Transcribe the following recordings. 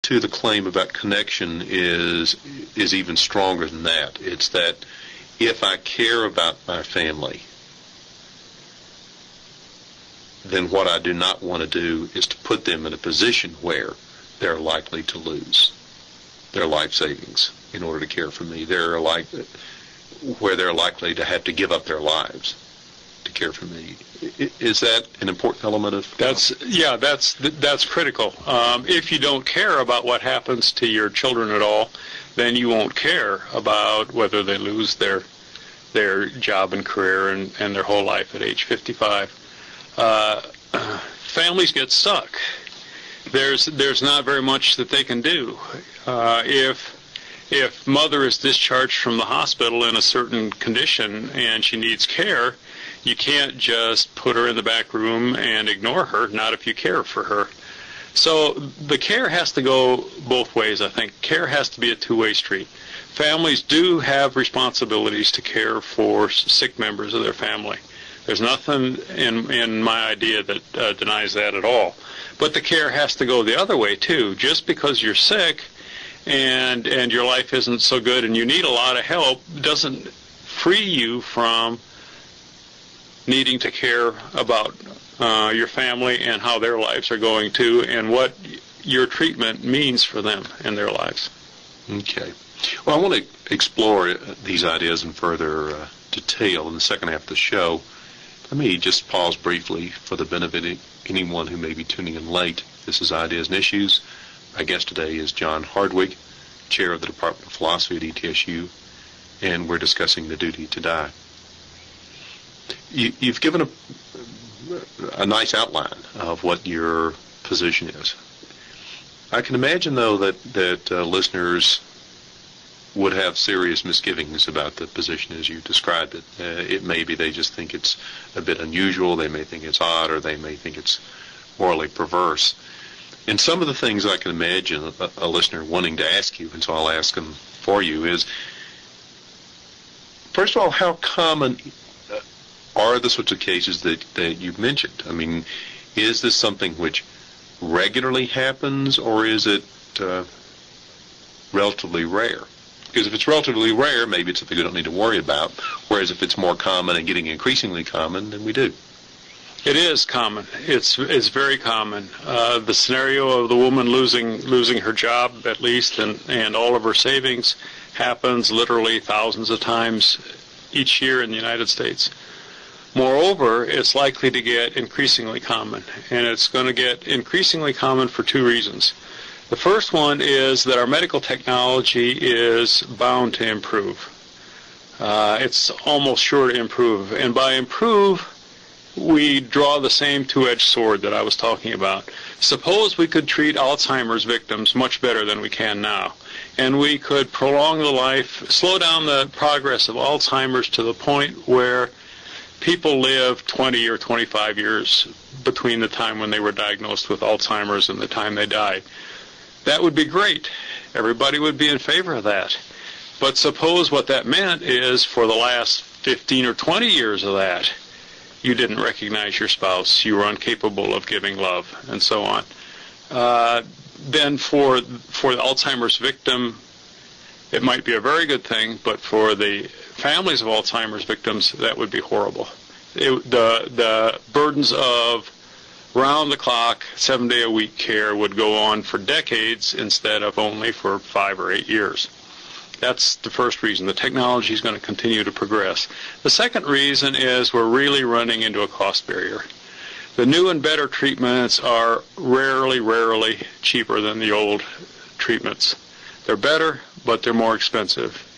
to the claim about connection is even stronger than that. It's that if I care about my family, then what I do not want to do is to put them in a position where they're likely to lose their life savings in order to care for me. Where they're likely to have to give up their lives to care for me. Is that an important element of? That's critical. If you don't care about what happens to your children at all, then you won't care about whether they lose their job and career and their whole life at age 55. Families get stuck. There's not very much that they can do. If mother is discharged from the hospital in a certain condition and she needs care, you can't just put her in the back room and ignore her, not if you care for her. So the care has to go both ways, I think. Care has to be a two-way street. Families do have responsibilities to care for sick members of their family. There's nothing in my idea that denies that at all. But the care has to go the other way, too. Just because you're sick and your life isn't so good and you need a lot of help doesn't free you from needing to care about your family and how their lives are going, too, and what your treatment means for them and their lives. Okay. Well, I want to explore these ideas in further detail in the second half of the show. Let me just pause briefly for the benefit of anyone who may be tuning in late. This is Ideas and Issues. My guest today is John Hardwig, Chair of the Department of Philosophy at ETSU, and we're discussing The Duty to Die. You've given a nice outline of what your position is. I can imagine, though, that listeners would have serious misgivings about the position as you described it. It may be they just think it's a bit unusual, they may think it's odd, or they may think it's morally perverse. And some of the things I can imagine a listener wanting to ask you, and so I'll ask them for you, is, first of all, how common are the sorts of cases that you've mentioned? I mean, is this something which regularly happens, or is it relatively rare? Because if it's relatively rare, maybe it's something we don't need to worry about, whereas if it's more common and getting increasingly common, then we do. It is common. It's very common. The scenario of the woman losing her job, at least, and all of her savings happens literally thousands of times each year in the United States. Moreover, it's likely to get increasingly common, and it's going to get increasingly common for two reasons. The first one is that our medical technology is bound to improve. It's almost sure to improve, and by improve, we draw the same two-edged sword that I was talking about. Suppose we could treat Alzheimer's victims much better than we can now, and we could prolong the life, slow down the progress of Alzheimer's to the point where people live 20 or 25 years between the time when they were diagnosed with Alzheimer's and the time they died. That would be great. Everybody would be in favor of that. But suppose what that meant is for the last 15 or 20 years of that, you didn't recognize your spouse, you were incapable of giving love, and so on. Then for the Alzheimer's victim, it might be a very good thing, but for the families of Alzheimer's victims, that would be horrible. The burdens of round-the-clock, 7-day-a-week care would go on for decades instead of only for 5 or 8 years. That's the first reason. The technology is going to continue to progress. The second reason is we're really running into a cost barrier. The new and better treatments are rarely cheaper than the old treatments. They're better, but they're more expensive.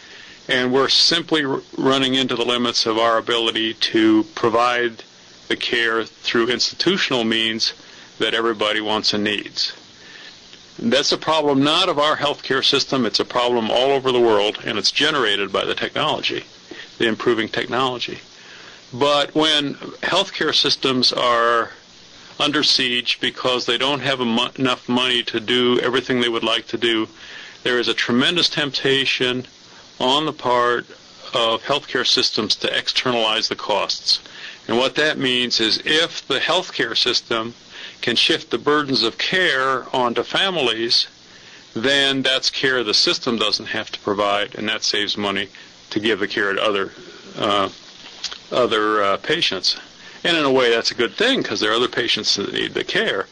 And we're simply running into the limits of our ability to provide the care through institutional means that everybody wants and needs. And that's a problem not of our healthcare system, it's a problem all over the world, and it's generated by the technology, the improving technology. But when healthcare systems are under siege because they don't have enough money to do everything they would like to do, there is a tremendous temptation on the part of healthcare systems to externalize the costs. And what that means is if the healthcare system can shift the burdens of care onto families, then that's care the system doesn't have to provide, and that saves money to give the care to other patients. And in a way, that's a good thing because there are other patients that need the care.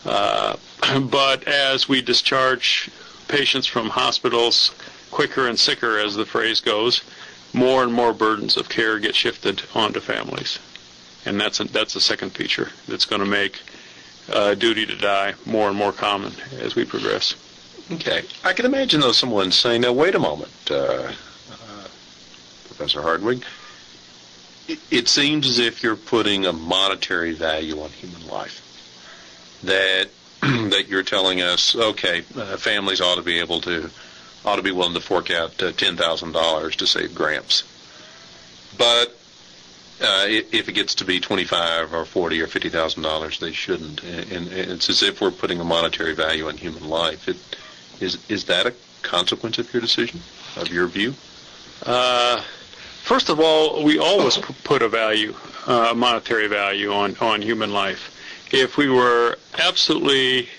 But as we discharge patients from hospitals quicker and sicker, as the phrase goes, more and more burdens of care get shifted onto families. And that's a second feature that's going to make duty to die more and more common as we progress. Okay. I can imagine, though, someone saying, now, wait a moment, Professor Hardwig. It seems as if you're putting a monetary value on human life. That you're telling us, okay, families ought to be willing to fork out $10,000 to save Gramps. But if it gets to be $25 or $40 or $50,000, they shouldn't. And it's as if we're putting a monetary value on human life. Is that a consequence of your decision, of your view? First of all, we always put a monetary value on human life. If we were absolutely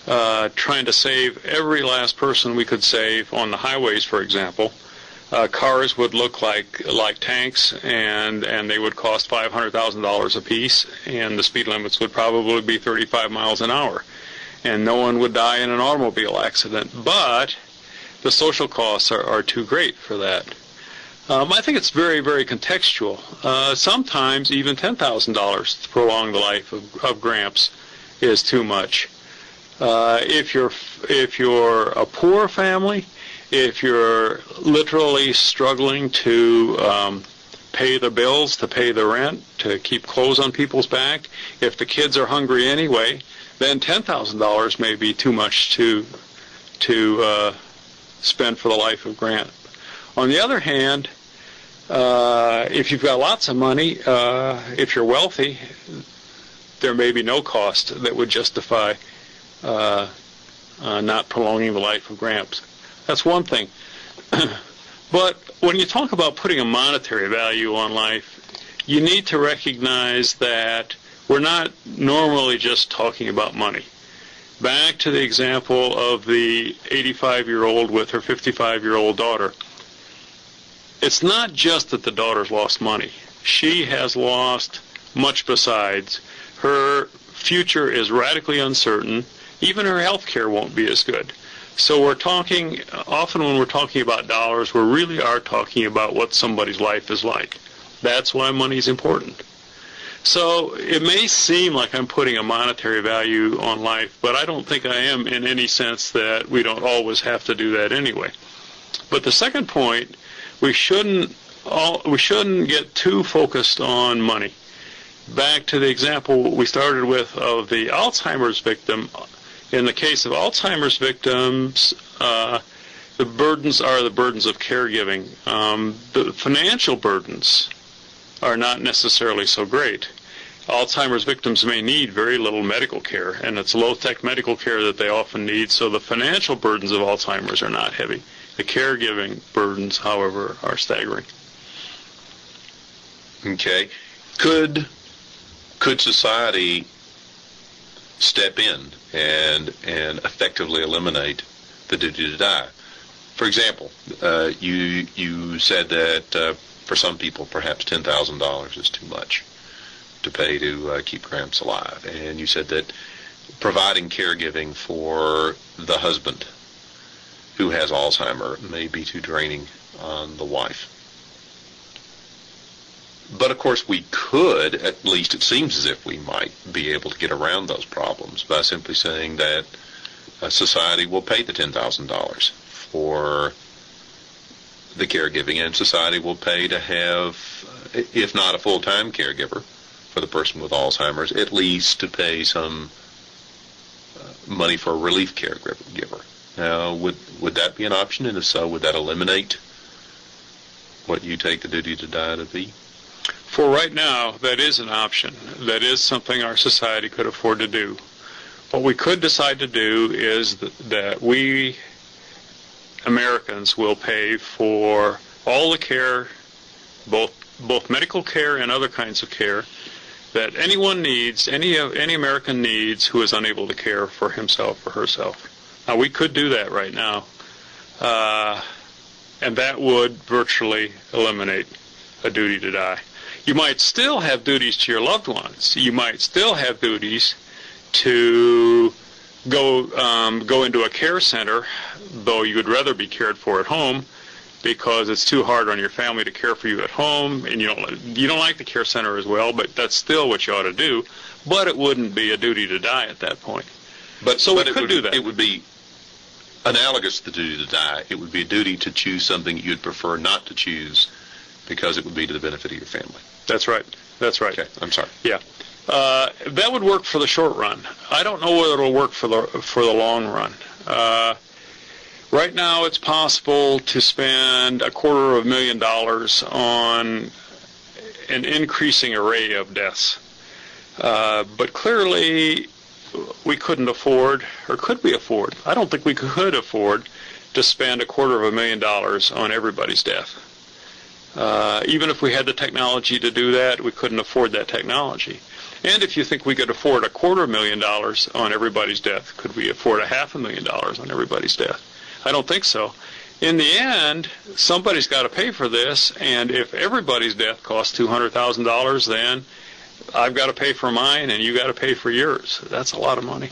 trying to save every last person we could save on the highways, for example, cars would look like tanks, and they would cost $500,000 apiece, and the speed limits would probably be 35 miles an hour, and no one would die in an automobile accident. But the social costs are too great for that. I think it's very, very contextual. Sometimes even $10,000 to prolong the life of Gramps is too much. If you're a poor family, if you're literally struggling to pay the bills, to pay the rent, to keep clothes on people's back, if the kids are hungry anyway, then $10,000 may be too much to spend for the life of Grant. On the other hand, if you've got lots of money, if you're wealthy, there may be no cost that would justify not prolonging the life of Gramps. That's one thing. But when you talk about putting a monetary value on life, you need to recognize that we're not normally just talking about money. Back to the example of the 85-year-old with her 55-year-old daughter. It's not just that the daughter's lost money. She has lost much besides. Her future is radically uncertain. Even her health care won't be as good. So we're talking, often when we're talking about dollars, we really are talking about what somebody's life is like. That's why money's important. So it may seem like I'm putting a monetary value on life, but I don't think I am in any sense that we don't always have to do that anyway. But the second point, we shouldn't get too focused on money. Back to the example we started with of the Alzheimer's victim. In the case of Alzheimer's victims, the burdens are the burdens of caregiving. The financial burdens are not necessarily so great. Alzheimer's victims may need very little medical care, and it's low-tech medical care that they often need, so the financial burdens of Alzheimer's are not heavy. The caregiving burdens, however, are staggering. Okay. Could society step in and effectively eliminate the duty to die? For example, you said that for some people perhaps $10,000 is too much to pay to keep Gramps alive, and you said that providing caregiving for the husband who has Alzheimer may be too draining on the wife. But of course we could, at least it seems as if we might be able to get around those problems by simply saying that society will pay the $10,000 for the caregiving, and society will pay to have, if not a full-time caregiver for the person with Alzheimer's, at least to pay some money for a relief caregiver. Now, would that be an option? And if so, would that eliminate what you take the duty to die to be? For right now, that is an option. That is something our society could afford to do. What we could decide to do is that we Americans will pay for all the care, both medical care and other kinds of care, that anyone needs, any American needs who is unable to care for himself or herself. Now, we could do that right now, and that would virtually eliminate a duty to die. You might still have duties to your loved ones. You might still have duties to go into a care center, though you would rather be cared for at home, because it's too hard on your family to care for you at home, and you don't like the care center as well, but that's still what you ought to do. But it wouldn't be a duty to die at that point. But we could do that. It would be analogous to the duty to die. It would be a duty to choose something you'd prefer not to choose because it would be to the benefit of your family. That's right. That's right. Okay, I'm sorry. Yeah. That would work for the short run. I don't know whether it'll work for the long run. Right now, it's possible to spend $250,000 on an increasing array of deaths. But clearly, we couldn't afford, or could we afford? I don't think we could afford to spend $250,000 on everybody's death. Even if we had the technology to do that, we couldn't afford that technology. And if you think we could afford $250,000 on everybody's death, could we afford $500,000 on everybody's death? I don't think so. In the end, somebody's got to pay for this, and if everybody's death costs $200,000, then I've got to pay for mine, and you got to pay for yours. That's a lot of money.